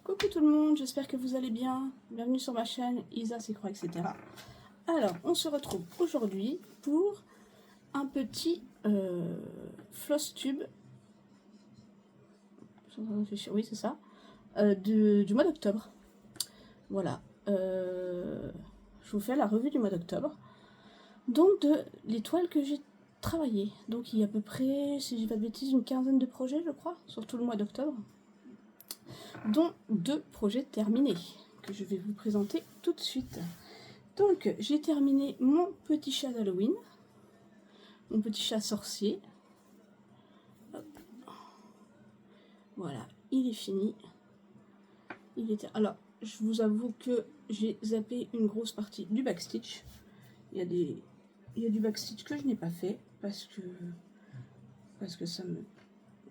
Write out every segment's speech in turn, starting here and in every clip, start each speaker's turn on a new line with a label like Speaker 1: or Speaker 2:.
Speaker 1: Coucou tout le monde, j'espère que vous allez bien. Bienvenue sur ma chaîne Isa c'est croix, etc. Alors, on se retrouve aujourd'hui pour un petit floss tube. Je suis en train de réfléchir, oui c'est ça. Du mois d'octobre. Voilà. Je vous fais la revue du mois d'octobre. Donc de l'étoile que j'ai travaillé. Donc il y a à peu près, si je dis pas de bêtises, une quinzaine de projets je crois, sur tout le mois d'octobre. Dont 2 projets terminés, que je vais vous présenter tout de suite. Donc, j'ai terminé mon petit chat d'Halloween, mon petit chat sorcier. Hop. Voilà, il est fini. Alors, je vous avoue que j'ai zappé une grosse partie du backstitch. Il y a du backstitch que je n'ai pas fait, parce que ça me...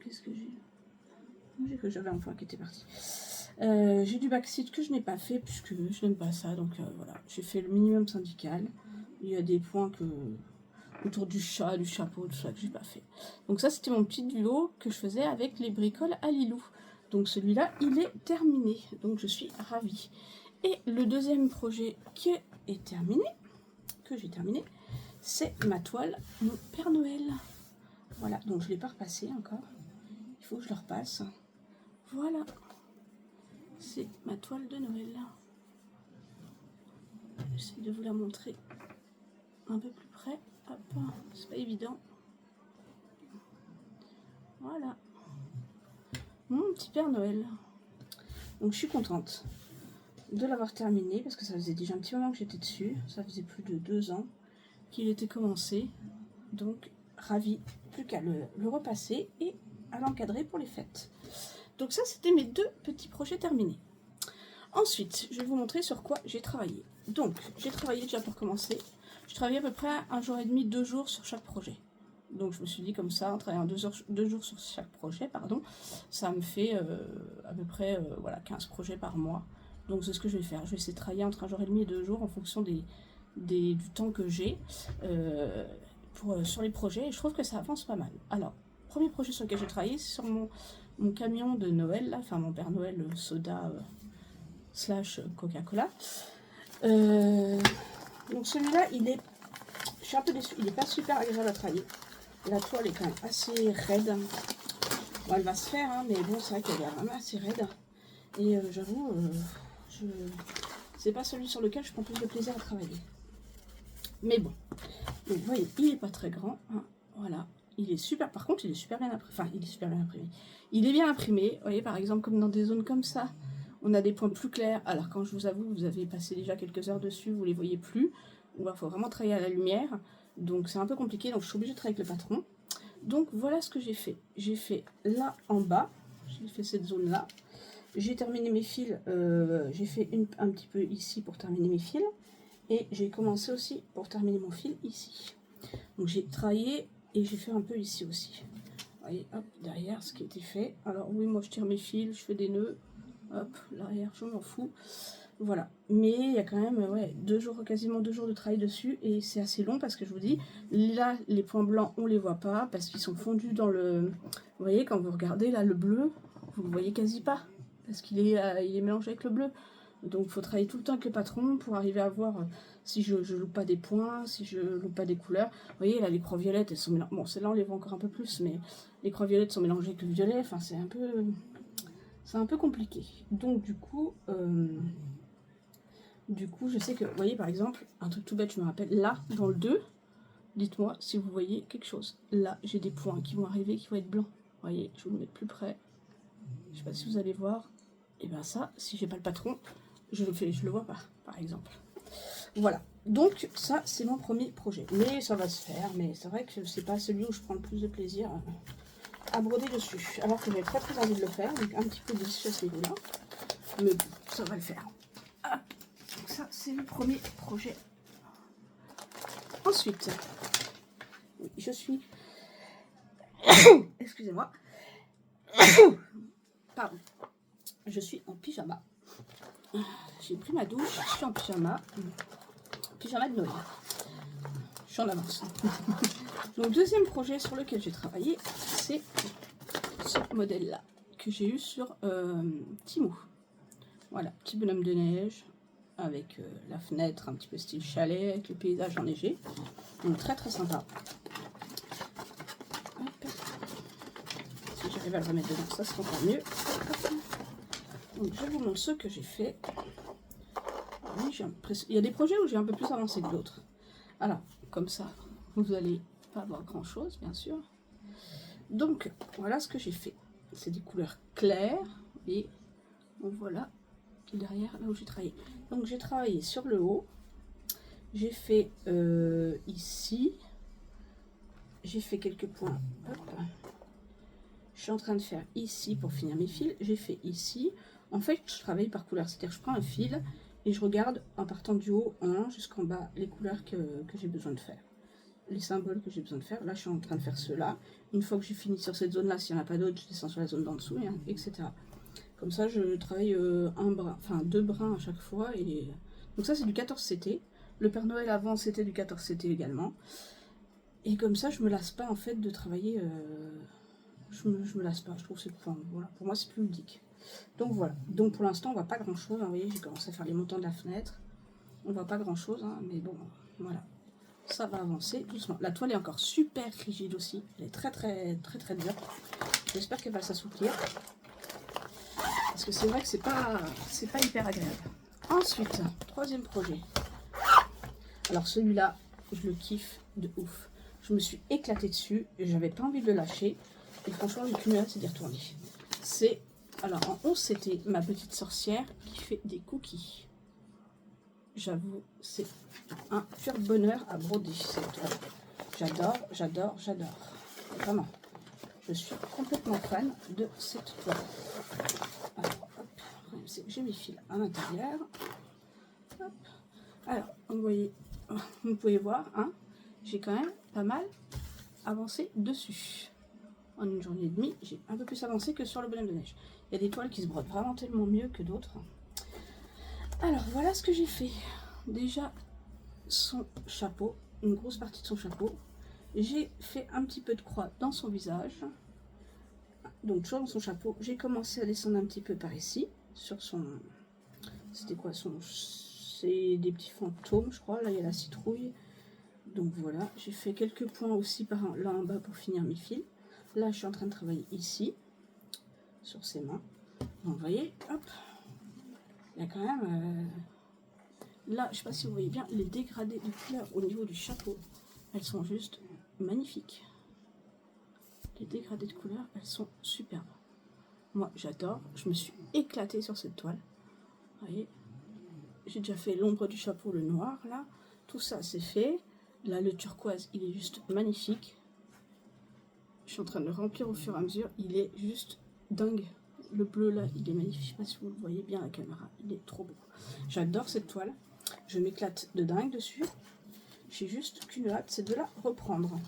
Speaker 1: Qu'est-ce que j'ai? J'ai cru que j'avais un point qui était parti. J'ai du backstitch que je n'ai pas fait puisque je n'aime pas ça, donc voilà, j'ai fait le minimum syndical. Il y a des points autour du chat, du chapeau, tout ça que j'ai pas fait. Donc ça c'était mon petit duo que je faisais avec les bricoles à Lilou. Donc celui-là il est terminé, donc je suis ravie. Et le deuxième projet qui est terminé, que j'ai terminé, c'est ma toile, mon Père Noël. Voilà, donc je ne l'ai pas repassé encore. Il faut que je le repasse. Voilà. C'est ma toile de Noël. J'essaie de vous la montrer un peu plus près. Hop, c'est pas évident. Voilà. Mon petit Père Noël. Donc je suis contente de l'avoir terminé parce que ça faisait déjà un petit moment que j'étais dessus. Ça faisait plus de 2 ans qu'il était commencé. Donc ravie. Plus qu'à le repasser et à l'encadrer pour les fêtes. Donc ça c'était mes 2 petits projets terminés. Ensuite, je vais vous montrer sur quoi j'ai travaillé. Donc, j'ai travaillé déjà pour commencer. Je travaillais à peu près 1 jour et demi, 2 jours sur chaque projet. Donc, je me suis dit comme ça, en travaillant 2 jours sur chaque projet, pardon, ça me fait à peu près voilà, 15 projets par mois. Donc, c'est ce que je vais faire. Je vais essayer de travailler entre 1 jour et demi et 2 jours en fonction du temps que j'ai sur les projets. Et je trouve que ça avance pas mal. Alors, premier projet sur lequel j'ai travaillé, c'est sur mon camion de Noël, là, enfin mon Père Noël soda... slash Coca-Cola. Donc celui-là, je suis un peu déçue, il n'est pas super agréable à travailler. La toile est quand même assez raide. Bon, elle va se faire, hein, mais bon, c'est vrai qu'elle est vraiment assez raide. Et j'avoue, c'est pas celui sur lequel je prends plus de plaisir à travailler. Mais bon, donc vous voyez, il n'est pas très grand. Hein, voilà, il est super. Par contre, il est super bien imprimé. Enfin, il est super bien imprimé. Il est bien imprimé. Vous voyez, par exemple, comme dans des zones comme ça. On a des points plus clairs, alors quand je vous avoue, vous avez passé déjà quelques heures dessus, vous ne les voyez plus, ou il faut vraiment travailler à la lumière, donc c'est un peu compliqué, donc je suis obligée de travailler avec le patron. Donc voilà ce que j'ai fait. J'ai fait là en bas, j'ai fait cette zone-là, j'ai terminé mes fils, j'ai fait un petit peu ici pour terminer mes fils, et j'ai commencé aussi pour terminer mon fil ici. Donc j'ai travaillé et j'ai fait un peu ici aussi. Vous voyez, hop, derrière ce qui a été fait. Alors oui, moi je tire mes fils, je fais des nœuds. Hop, l'arrière, je m'en fous. Voilà. Mais il y a quand même, ouais, 2 jours, quasiment 2 jours de travail dessus. Et c'est assez long parce que je vous dis, là, les points blancs, on les voit pas parce qu'ils sont fondus dans le... Vous voyez, quand vous regardez, là, le bleu, vous le voyez quasi pas. Parce qu'il est, il est mélangé avec le bleu. Donc, il faut travailler tout le temps avec le patron pour arriver à voir si je loupe pas des points, si je loupe pas des couleurs. Vous voyez, là, les croix violettes, elles sont mélangées. Bon, celles-là, on les voit encore un peu plus, mais les croix violettes sont mélangées avec le violet. Enfin, c'est un peu... C'est un peu compliqué. Donc du coup, je sais que, vous voyez par exemple, un truc tout bête, je me rappelle, là, dans le 2, dites-moi si vous voyez quelque chose. Là, j'ai des points qui vont arriver, qui vont être blancs. Vous voyez, je vais vous le mettre plus près. Je sais pas si vous allez voir. Et bien ça, si j'ai pas le patron, je le vois pas, par exemple. Voilà. Donc ça, c'est mon premier projet. Mais ça va se faire. Mais c'est vrai que c'est pas celui où je prends le plus de plaisir à broder dessus, alors que j'avais très très envie de le faire, donc un petit peu déçu à ce niveau-là, mais bon, ça va le faire. Ah, donc ça, c'est le premier projet. Ensuite, oui, je suis... Excusez-moi. Pardon. Je suis en pyjama. J'ai pris ma douche, je suis en pyjama. Pyjama de Noël. Je suis en avance. Donc, deuxième projet sur lequel j'ai travaillé, c'est ce modèle-là, que j'ai eu sur Temu. Voilà, petit bonhomme de neige avec la fenêtre un petit peu style chalet, avec le paysage enneigé. Donc très très sympa. Hop. Si j'arrive à le remettre dedans, ça sera encore mieux. Donc je vous montre ce que j'ai fait. Oui, il y a des projets où j'ai un peu plus avancé que d'autres. Alors, comme ça, vous n'allez pas avoir grand chose, bien sûr. Donc, voilà ce que j'ai fait. C'est des couleurs claires. Et voilà, derrière, là où j'ai travaillé. Donc, j'ai travaillé sur le haut. J'ai fait ici. J'ai fait quelques points. Hop. Je suis en train de faire ici pour finir mes fils. J'ai fait ici. En fait, je travaille par couleur. C'est-à-dire que je prends un fil et je regarde en partant du haut en jusqu'en bas les couleurs que j'ai besoin de faire. Les symboles que j'ai besoin de faire. Là, je suis en train de faire cela. Une fois que j'ai fini sur cette zone-là, s'il n'y en a pas d'autres, je descends sur la zone d'en dessous, hein, etc. Comme ça, je travaille un brin, enfin 2 brins à chaque fois. Et... Donc ça, c'est du 14CT. Le Père Noël avant, c'était du 14CT également. Et comme ça, je me lasse pas en fait de travailler. Je me lasse pas. Je trouve que c'est, enfin, voilà, pour moi, c'est plus ludique. Donc voilà. Donc pour l'instant, on voit pas grand-chose. Hein. Vous voyez, j'ai commencé à faire les montants de la fenêtre. On voit pas grand-chose, hein, mais bon, voilà. Ça va avancer doucement. La toile est encore super rigide aussi. Elle est très très très très dure. J'espère qu'elle va s'assouplir. Parce que c'est vrai que c'est pas hyper agréable. Ensuite, troisième projet. Alors celui-là, je le kiffe de ouf. Je me suis éclatée dessus. J'avais pas envie de le lâcher. Et franchement, le cumul, c'est d'y retourner. C'est, alors en 11, c'était ma petite sorcière qui fait des cookies. J'avoue, c'est un pur bonheur à broder cette toile. J'adore, j'adore, j'adore. Vraiment. Je suis complètement fan de cette toile. Alors, hop, j'ai mes fils à l'intérieur. Alors, vous pouvez voir, hein, j'ai quand même pas mal avancé dessus. En une journée et demie, j'ai un peu plus avancé que sur le bonhomme de neige. Il y a des toiles qui se brodent vraiment tellement mieux que d'autres. Alors, voilà ce que j'ai fait. Déjà, son chapeau, une grosse partie de son chapeau. J'ai fait un petit peu de croix dans son visage. Donc, toujours dans son chapeau. J'ai commencé à descendre un petit peu par ici, sur son... C'était quoi son... C'est des petits fantômes, je crois. Là, il y a la citrouille. Donc, voilà. J'ai fait quelques points aussi par là en bas pour finir mes fils. Là, je suis en train de travailler ici, sur ses mains. Donc, vous voyez, hop. Il y a quand même... Là, je ne sais pas si vous voyez bien, les dégradés de couleurs au niveau du chapeau, elles sont juste magnifiques. Les dégradés de couleurs, elles sont superbes. Moi, j'adore. Je me suis éclatée sur cette toile. Vous voyez, j'ai déjà fait l'ombre du chapeau, le noir, là. Tout ça, c'est fait. Là, le turquoise, il est juste magnifique. Je suis en train de le remplir au fur et à mesure. Il est juste dingue. Le bleu, là, il est magnifique. Je ne sais pas si vous le voyez bien à la caméra. Il est trop beau. J'adore cette toile. Je m'éclate de dingue dessus. J'ai juste qu'une hâte, c'est de la reprendre.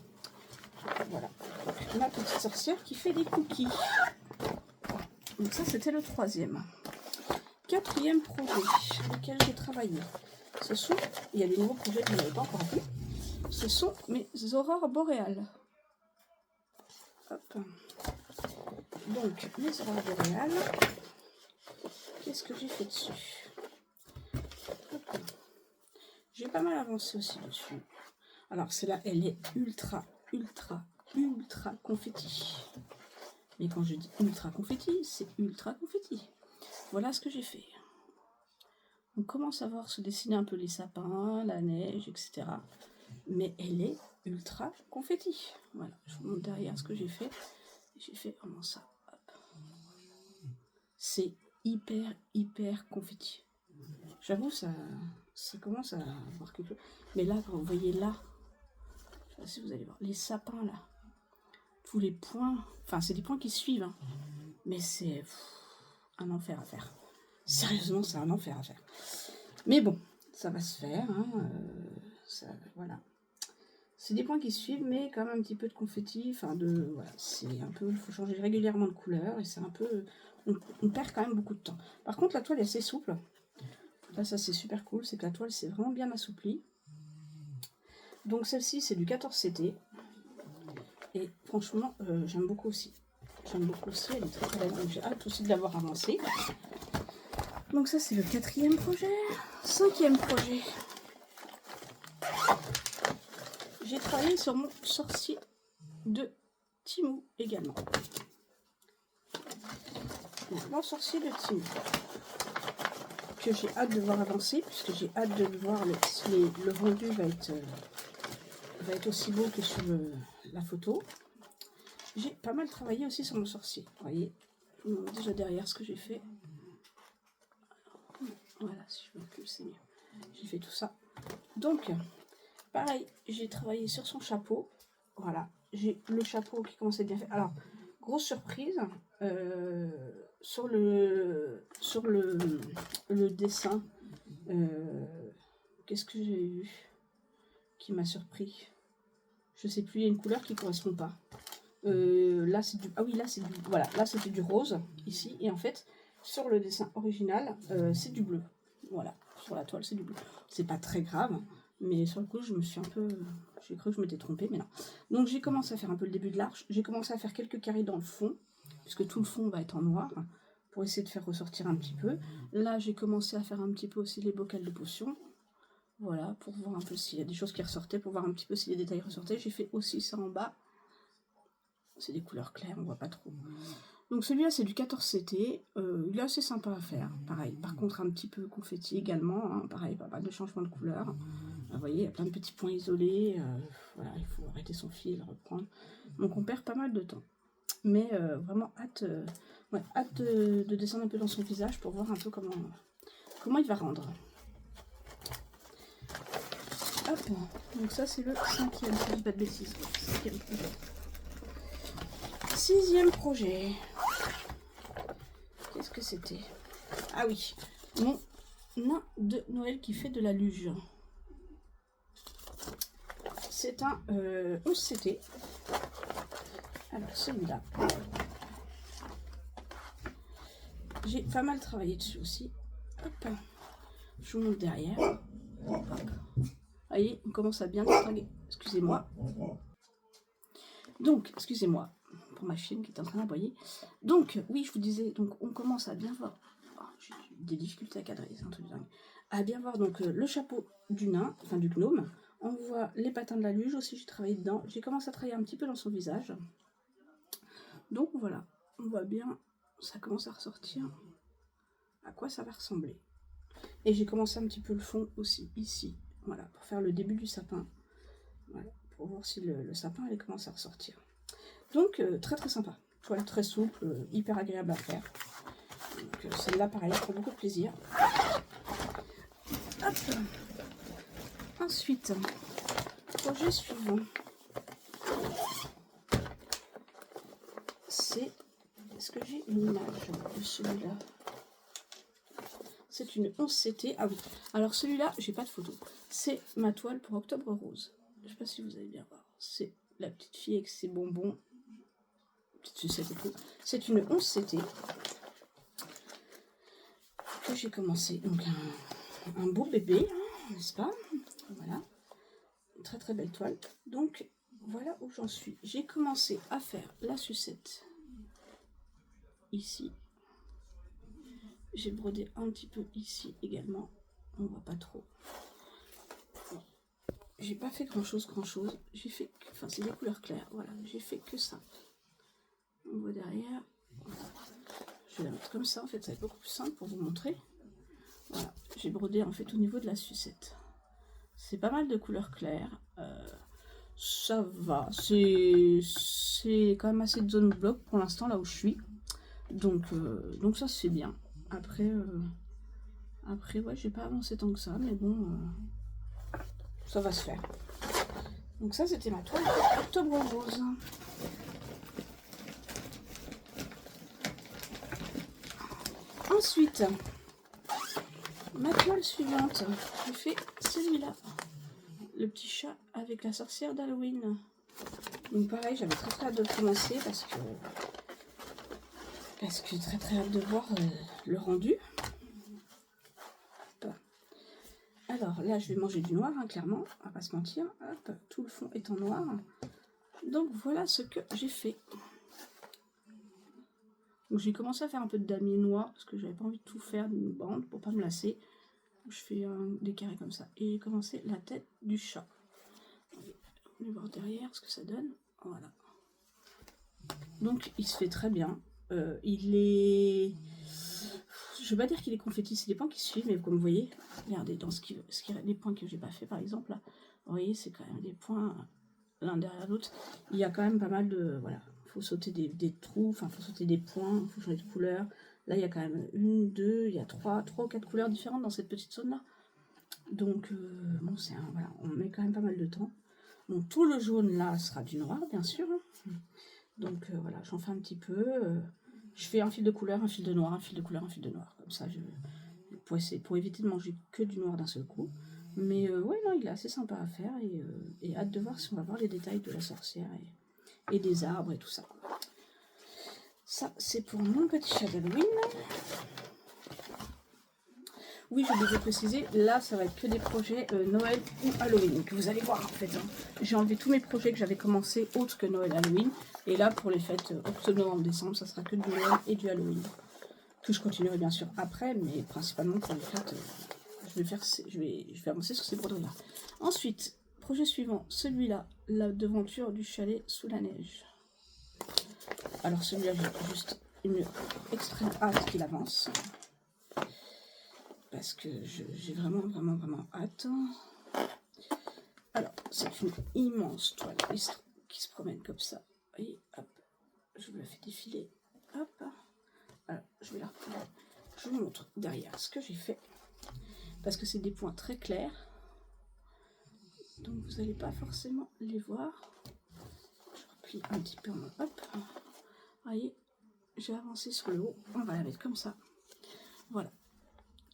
Speaker 1: Voilà. Ma petite sorcière qui fait des cookies. Donc ça, c'était le troisième. Quatrième projet sur lequel j'ai travaillé. Ce sont, il y a des nouveaux projets que je n'avais pas encore vus. Ce sont mes aurores boréales. Hop. Donc, mes aurores boréales. Qu'est-ce que j'ai fait dessus? Hop. J'ai pas mal avancé aussi dessus. Alors, celle-là, elle est ultra confetti. Mais quand je dis ultra confetti, c'est ultra confetti. Voilà ce que j'ai fait. On commence à voir se dessiner un peu les sapins, la neige, etc. Mais elle est ultra confetti. Voilà, je vous montre derrière ce que j'ai fait. J'ai fait vraiment ça. C'est hyper confetti. J'avoue, ça commence à avoir quelque chose. Mais là, quand vous voyez là, je sais pas si vous allez voir, les sapins là, tous les points, enfin c'est des points qui suivent, hein, mais c'est un enfer à faire. Sérieusement, c'est un enfer à faire. Mais bon, ça va se faire, hein, voilà. C'est des points qui suivent, mais quand même un petit peu de confetti, enfin voilà, c'est un peu, il faut changer régulièrement de couleur, et c'est un peu, on perd quand même beaucoup de temps. Par contre, la toile est assez souple. Là, ça c'est super cool, c'est que la toile s'est vraiment bien assouplie. Donc celle-ci, c'est du 14CT. Et franchement, j'aime beaucoup aussi. Elle est très belle, donc j'ai hâte aussi de l'avoir avancée. Donc ça c'est le 4e projet. 5e projet. J'ai travaillé sur mon sorcier de Temu également. Donc, mon sorcier de Temu. Que j'ai hâte de voir avancer, puisque j'ai hâte de voir si le rendu va être aussi beau que sur la photo. J'ai pas mal travaillé aussi sur mon sorcier. Vous voyez, je vous montre déjà derrière ce que j'ai fait. Voilà, si je recule, c'est mieux. J'ai fait tout ça. Donc, pareil, j'ai travaillé sur son chapeau. Voilà, j'ai le chapeau qui commençait bien fait. Alors, grosse surprise, sur le dessin, qu'est-ce que j'ai eu qui m'a surpris? Je sais plus, il y a une couleur qui ne correspond pas. Là, c'est du... Ah oui, là, c'est du... Voilà, là, c'était du rose, ici. Et en fait, sur le dessin original, c'est du bleu. Voilà, sur la toile, c'est du bleu. C'est pas très grave, mais sur le coup, je me suis un peu... J'ai cru que je m'étais trompée, mais non. Donc, j'ai commencé à faire un peu le début de l'arche. J'ai commencé à faire quelques carrés dans le fond, puisque tout le fond va être en noir, pour essayer de faire ressortir un petit peu. Là, j'ai commencé à faire un petit peu aussi les bocals de potions. Voilà, pour voir un peu s'il y a des choses qui ressortaient, pour voir un petit peu si les détails ressortaient. J'ai fait aussi ça en bas. C'est des couleurs claires, on voit pas trop. Donc celui-là, c'est du 14CT. Il est assez sympa à faire. Pareil, par contre, un petit peu confetti également. Hein, pareil, pas mal de changements de couleur. Vous voyez, il y a plein de petits points isolés. Voilà, il faut arrêter son fil et le reprendre. Donc on perd pas mal de temps. Mais vraiment hâte, hâte de descendre un peu dans son visage pour voir un peu comment il va rendre. Hop, donc ça c'est le 5e, si je dis pas de bêtises. 5e projet. 6e projet. Qu'est-ce que c'était? Ah oui, mon nain de Noël qui fait de la luge. C'est un 11CT. Alors celui-là, j'ai pas mal travaillé dessus aussi. Hop, je vous montre derrière. Hop. Vous voyez, on commence à bien distinguer. Excusez-moi. Donc, excusez-moi pour ma chienne qui est en train d'aboyer. Donc, oui, je vous disais, donc on commence à bien voir. Oh, j'ai des difficultés à cadrer, c'est un truc dingue. À bien voir donc le chapeau du nain, enfin du gnome. On voit les patins de la luge aussi, j'ai travaillé dedans. J'ai commencé à travailler un petit peu dans son visage. Donc voilà, on voit bien, ça commence à ressortir à quoi ça va ressembler. Et j'ai commencé un petit peu le fond aussi, ici. Voilà, pour faire le début du sapin. Voilà, pour voir si le sapin allait commencer à ressortir. Donc, très très sympa. Toile très souple, hyper agréable à faire. Donc, celle-là, pareil, prend beaucoup de plaisir. Hop. Ensuite, projet suivant. C'est... Est-ce que j'ai une image de celui-là? C'est une 11CT. Ah oui. Alors celui-là, j'ai pas de photo. C'est ma toile pour Octobre Rose. Je sais pas si vous allez bien voir. C'est la petite fille avec ses bonbons. Petite sucette et tout. C'est une 11CT que j'ai commencé. Donc un beau bébé, hein, n'est-ce pas? Voilà. Une très très belle toile. Donc voilà où j'en suis. J'ai commencé à faire la sucette ici. J'ai brodé un petit peu ici également. On voit pas trop. J'ai pas fait grand chose. J'ai fait, enfin c'est des couleurs claires. Voilà, j'ai fait que ça. On voit derrière. Je vais la mettre comme ça. En fait, ça va être beaucoup plus simple pour vous montrer. Voilà, j'ai brodé en fait au niveau de la sucette. C'est pas mal de couleurs claires. Ça va. C'est quand même assez de zone bloc pour l'instant là où je suis. Donc ça se fait bien. Après, ouais, j'ai pas avancé tant que ça, mais bon, ça va se faire. Donc ça, c'était ma toile Octobre Rose. Ensuite, ma toile suivante, j'ai fait celui-là. Le petit chat avec la sorcière d'Halloween. Donc pareil, j'avais très très hâte de commencer parce que très très hâte de voir le rendu. Alors là, je vais manger du noir, hein, clairement, on va pas se mentir. Hop, tout le fond est en noir. Donc voilà ce que j'ai fait. Donc j'ai commencé à faire un peu de damier noir parce que j'avais pas envie de tout faire d'une bande pour pas me lasser. Je fais des carrés comme ça. Et j'ai commencé la tête du chat. On va voir derrière ce que ça donne. Voilà. Donc il se fait très bien. Il est... Je vais pas dire qu'il est confetti, c'est des points qui suivent, mais comme vous voyez, regardez, dans les points que j'ai pas fait par exemple, là, vous voyez, c'est quand même des points l'un derrière l'autre. Il y a quand même pas mal de... Voilà, il faut sauter des trous, enfin, il faut sauter des points, il faut changer de couleur. Là, il y a quand même une, deux, il y a trois ou quatre couleurs différentes dans cette petite zone-là. Donc, bon, voilà, on met quand même pas mal de temps. Donc, tout le jaune, là, sera du noir, bien sûr. Donc, voilà, j'en fais un petit peu. Je fais un fil de couleur, un fil de noir, un fil de couleur, un fil de noir. Comme ça, pour éviter de manger que du noir d'un seul coup. Mais ouais, non, il est assez sympa à faire. Et hâte de voir si on va voir les détails de la sorcière et des arbres et tout ça. Ça, c'est pour mon petit chat d'Halloween. Oui, je devais préciser, là, ça va être que des projets Noël ou Halloween, que vous allez voir en fait. Hein. J'ai enlevé tous mes projets que j'avais commencé autres que Noël, Halloween. Et là, pour les fêtes octobre, novembre, décembre, ça sera que du Noël et du Halloween. Que je continuerai bien sûr après, mais principalement pour les fêtes, je vais avancer sur ces broderies-là. Ensuite, projet suivant, celui-là, la devanture du chalet sous la neige. Alors celui-là, j'ai juste une extrême hâte qu'il avance. Parce que j'ai vraiment hâte. Alors, c'est une immense toile qui se promène comme ça. Vous voyez, hop, je vous la fais défiler. Hop, alors, je vais la reprendre. Je vous montre derrière ce que j'ai fait. Parce que c'est des points très clairs. Donc, vous n'allez pas forcément les voir. Je replie un petit peu en hop. Vous voyez, j'ai avancé sur le haut. On va la mettre comme ça. Voilà.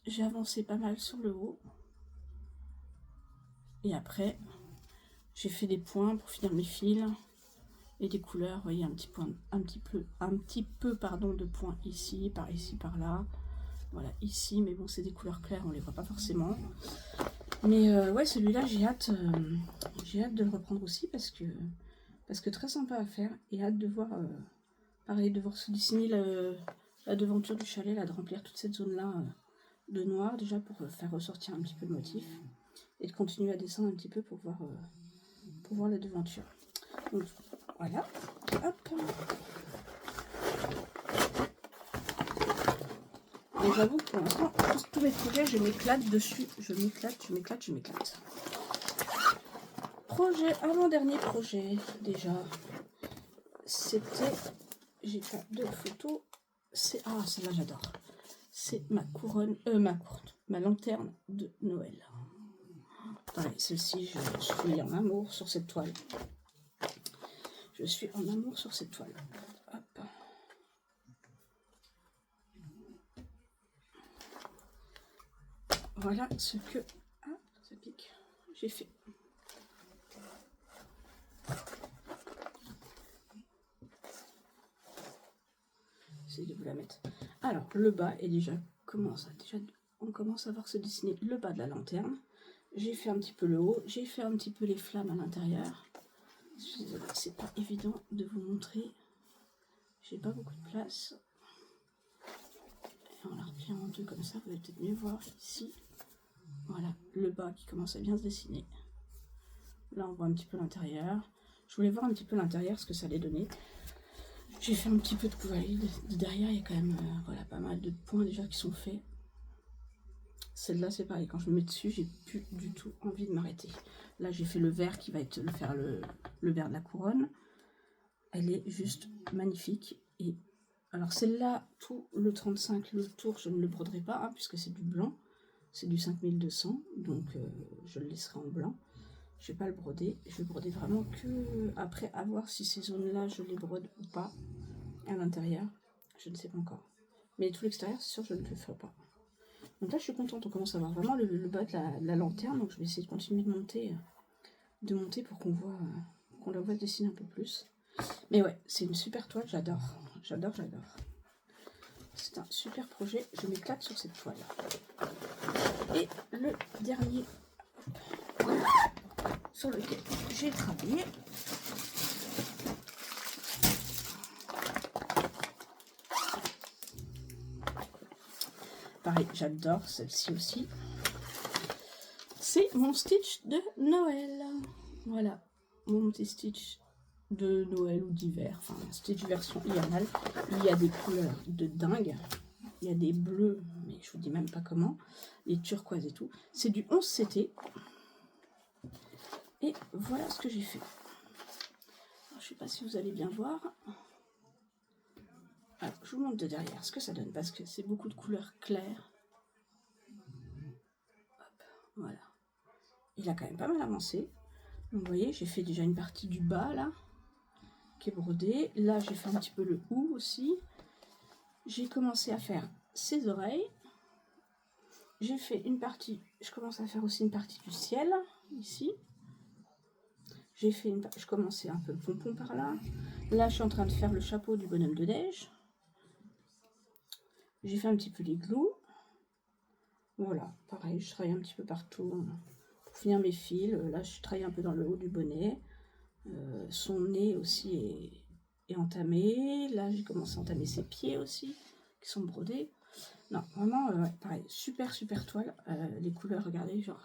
Speaker 1: J'ai avancé pas mal sur le haut. Et après, j'ai fait des points pour finir mes fils. Et des couleurs, vous voyez, un petit peu de points ici, par là. Voilà, ici, mais bon, c'est des couleurs claires, on les voit pas forcément. Mais ouais, celui-là, j'ai hâte de le reprendre aussi parce que très sympa à faire. Et hâte de voir, pareil, de voir se dessiner la devanture du chalet, là, de remplir toute cette zone-là de noir, déjà pour faire ressortir un petit peu le motif. Et de continuer à descendre un petit peu pour voir la devanture. Donc, voilà. Hop. Et j'avoue que pour l'instant, tous mes projets, je m'éclate dessus. Je m'éclate. Projet, avant-dernier projet, déjà. C'était... J'ai fait 2 photos. Ah, celle-là, j'adore. C'est ma couronne... ma lanterne de Noël. Pareil, celle-ci, je suis en amour sur cette toile. Hop. Voilà ce que... Ah, ça pique. J'ai fait. J'essaie de vous la mettre. Alors, le bas est déjà... on commence à voir se dessiner le bas de la lanterne. J'ai fait un petit peu le haut. J'ai fait un petit peu les flammes à l'intérieur. Je suis désolée, c'est pas évident de vous montrer. J'ai pas beaucoup de place. Et en la repliant en deux comme ça, vous allez peut-être mieux voir ici. Voilà, le bas qui commence à bien se dessiner. Là, on voit un petit peu l'intérieur. Je voulais voir un petit peu l'intérieur, ce que ça allait donner. J'ai fait un petit peu de couleur. Derrière, il y a quand même voilà, pas mal de points déjà qui sont faits. Celle-là, c'est pareil. Quand je me mets dessus, j'ai plus du tout envie de m'arrêter. Là, j'ai fait le vert qui va être le vert de la couronne. Elle est juste magnifique. Et alors, celle-là, tout le 35, le tour, je ne le broderai pas, hein, puisque c'est du blanc. C'est du 5200, donc je le laisserai en blanc. Je ne vais pas le broder. Je vais broder vraiment que après, à voir si ces zones-là, je les brode ou pas. À l'intérieur, je ne sais pas encore. Mais tout l'extérieur, c'est sûr, je ne le ferai pas. Donc là, je suis contente. On commence à voir vraiment le bas de la lanterne. Donc je vais essayer de continuer de monter pour qu'on la voit dessiner un peu plus. Mais ouais, c'est une super toile. J'adore. C'est un super projet. Je m'éclate sur cette toile. Et le dernier sur lequel j'ai travaillé, pareil, j'adore celle-ci aussi. C'est mon Stitch de Noël. Voilà, mon petit Stitch de Noël ou d'hiver. Enfin, Stitch version hivernale. Il y a des couleurs de dingue. Il y a des bleus, mais je vous dis même pas comment. Les turquoises et tout. C'est du 11 CT. Et voilà ce que j'ai fait. Alors, je sais pas si vous allez bien voir. Alors, je vous montre de derrière ce que ça donne, parce que c'est beaucoup de couleurs claires. Hop, voilà. Il a quand même pas mal avancé. Donc, vous voyez, j'ai fait déjà une partie du bas, là, qui est brodée. Là, j'ai fait un petit peu le haut aussi. J'ai commencé à faire ses oreilles. J'ai fait une partie, je commence à faire aussi une partie du ciel, ici. J'ai fait je commençais un peu le pompon par là. Là, je suis en train de faire le chapeau du bonhomme de neige. J'ai fait un petit peu les glous. Voilà, pareil, je travaille un petit peu partout pour finir mes fils. Là, je travaille un peu dans le haut du bonnet. Son nez aussi est entamé. Là, j'ai commencé à entamer ses pieds aussi, qui sont brodés. Non, vraiment, pareil, super toile. Les couleurs, regardez, genre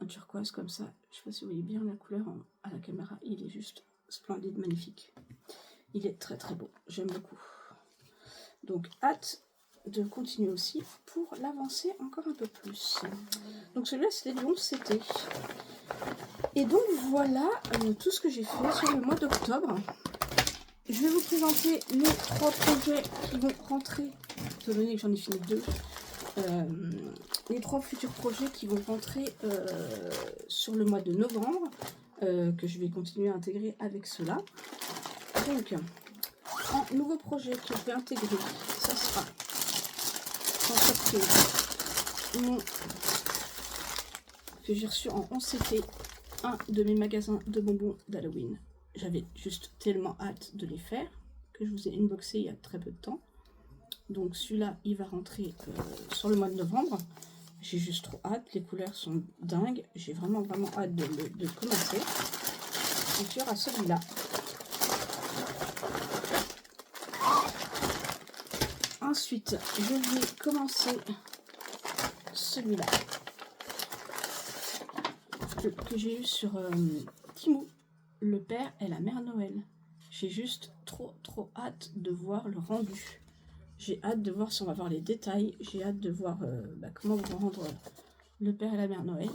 Speaker 1: un turquoise comme ça. Je sais pas si vous voyez bien la couleur à la caméra. Il est juste splendide, magnifique. Il est très beau, j'aime beaucoup. Donc, hâte de continuer aussi pour l'avancer encore un peu plus. Donc celui-là, c'était du 11 CT. Et donc, voilà tout ce que j'ai fait sur le mois d'octobre. Je vais vous présenter les 3 projets qui vont rentrer, étant donné que j'en ai fini 2. Les 3 futurs projets qui vont rentrer sur le mois de novembre, que je vais continuer à intégrer avec cela. Donc, un nouveau projet que je vais intégrer, ça sera en surprise que j'ai reçu en 11 CT, un de mes magasins de bonbons d'Halloween. J'avais juste tellement hâte de les faire que je vous ai inboxé il y a très peu de temps. Donc celui-là, il va rentrer sur le mois de novembre. J'ai juste trop hâte, les couleurs sont dingues. J'ai vraiment hâte de commencer. Donc il y aura celui-là. Ensuite, je vais commencer celui-là que j'ai eu sur Temu, le père et la mère Noël. J'ai juste trop hâte de voir le rendu. J'ai hâte de voir si on va voir les détails. J'ai hâte de voir comment vont rendre le père et la mère Noël.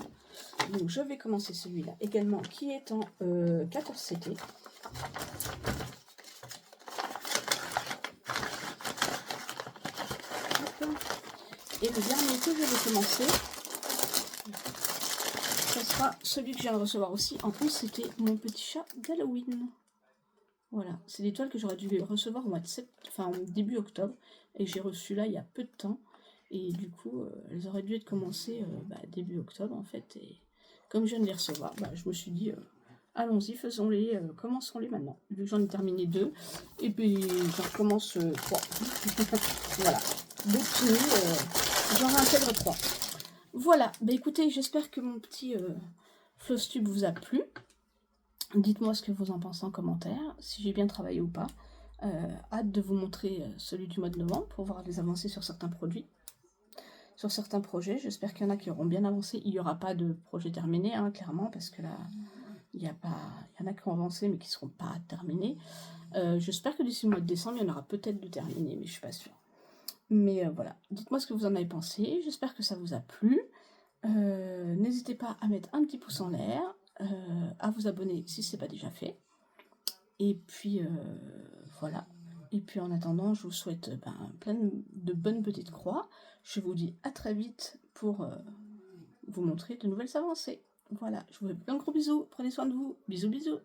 Speaker 1: Donc je vais commencer celui-là également, qui est en 14 CT. Et le dernier que je vais commencer, ce sera celui que je viens de recevoir aussi en plus, c'était mon petit chat d'Halloween. Voilà, c'est des toiles que j'aurais dû recevoir au mois de début octobre, et j'ai reçu là il y a peu de temps, et du coup elles auraient dû être commencées début octobre en fait, et comme je viens de les recevoir, je me suis dit allons-y, faisons-les, commençons-les maintenant, vu que j'en ai terminé 2, et puis j'en recommence 3. Voilà, deux finis, j'en réintègre 3. Voilà, écoutez, j'espère que mon petit floss tube vous a plu. Dites-moi ce que vous en pensez en commentaire, si j'ai bien travaillé ou pas. Hâte de vous montrer celui du mois de novembre pour voir les avancées sur certains produits, sur certains projets. J'espère qu'il y en a qui auront bien avancé. Il n'y aura pas de projet terminé, hein, clairement, parce que là, il y en a qui ont avancé mais qui ne seront pas terminés. J'espère que d'ici le mois de décembre, il y en aura peut-être de terminés, mais je ne suis pas sûre. Mais voilà, dites-moi ce que vous en avez pensé. J'espère que ça vous a plu. N'hésitez pas à mettre un petit pouce en l'air, à vous abonner si ce n'est pas déjà fait. Et puis voilà. Et puis en attendant, je vous souhaite plein de bonnes petites croix. Je vous dis à très vite pour vous montrer de nouvelles avancées. Voilà, je vous fais plein de gros bisous. Prenez soin de vous. Bisous.